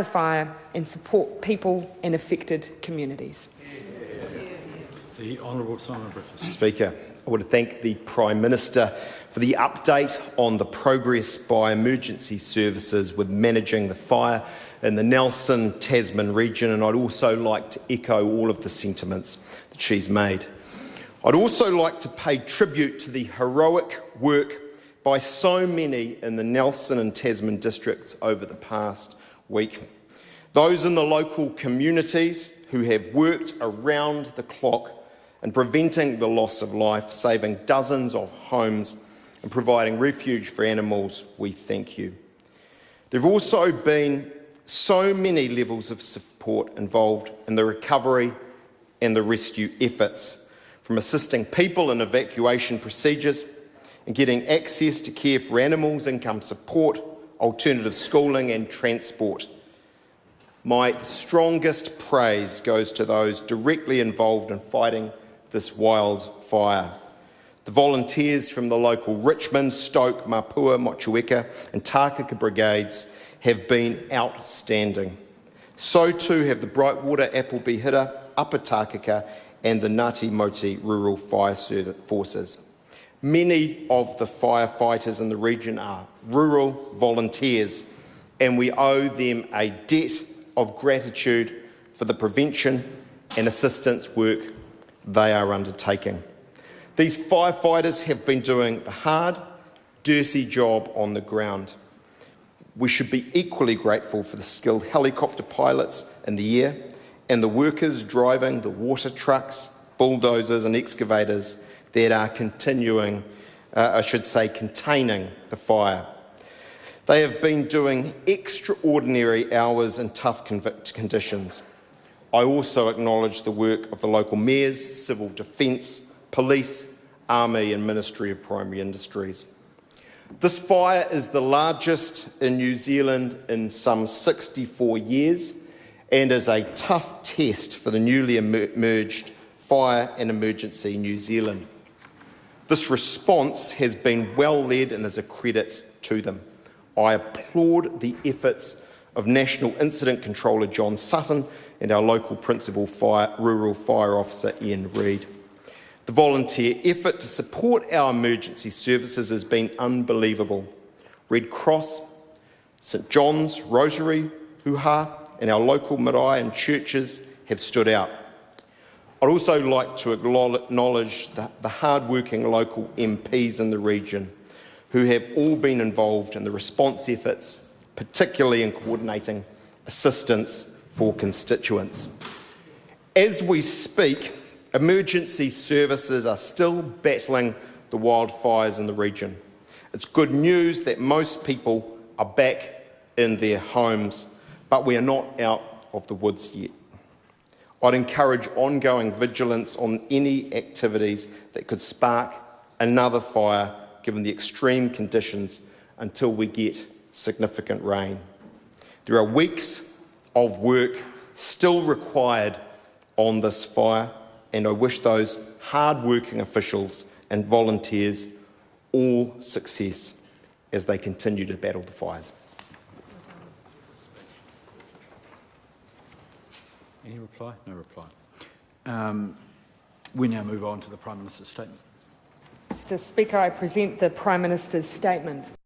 the fire and support people in affected communities. The Honourable Simon Griffiths. Speaker, I want to thank the Prime Minister for the update on the progress by emergency services with managing the fire in the Nelson Tasman region, and I'd also like to echo all of the sentiments that she's made. I'd also like to pay tribute to the heroic work by so many in the Nelson and Tasman districts over the past week. Those in the local communities who have worked around the clock in preventing the loss of life, saving dozens of homes and providing refuge for animals, we thank you. There have also been so many levels of support involved in the recovery and the rescue efforts, from assisting people in evacuation procedures and getting access to care for animals, income support, alternative schooling and transport. My strongest praise goes to those directly involved in fighting this wildfire. The volunteers from the local Richmond, Stoke, Mapua, Motueka and Tākaka brigades have been outstanding. So too have the Brightwater, Appleby Hira, Upper Tākaka and the Ngāti Moti Rural Fire Forces. Many of the firefighters in the region are rural volunteers, and we owe them a debt of gratitude for the prevention and assistance work they are undertaking. These firefighters have been doing the hard, dirty job on the ground. We should be equally grateful for the skilled helicopter pilots in the air and the workers driving the water trucks, bulldozers and excavators that are containing the fire. They have been doing extraordinary hours in tough conditions. I also acknowledge the work of the local mayors, civil defence, police, army and Ministry of Primary Industries. This fire is the largest in New Zealand in some 64 years and is a tough test for the newly emerged Fire and Emergency New Zealand. This response has been well led and is a credit to them. I applaud the efforts of National Incident Controller John Sutton and our local Principal Rural Fire Officer Ian Reid. The volunteer effort to support our emergency services has been unbelievable. Red Cross, St John's, Rotary, Huha and our local marae and churches have stood out. I'd also like to acknowledge the hard-working local MPs in the region who have all been involved in the response efforts, particularly in coordinating assistance for constituents. As we speak, emergency services are still battling the wildfires in the region. It's good news that most people are back in their homes, but we are not out of the woods yet. I'd encourage ongoing vigilance on any activities that could spark another fire, given the extreme conditions, until we get significant rain. There are weeks of work still required on this fire, and I wish those hard-working officials and volunteers all success as they continue to battle the fires. Any reply? No reply. We now move on to the Prime Minister's statement. Mr. Speaker, I present the Prime Minister's statement.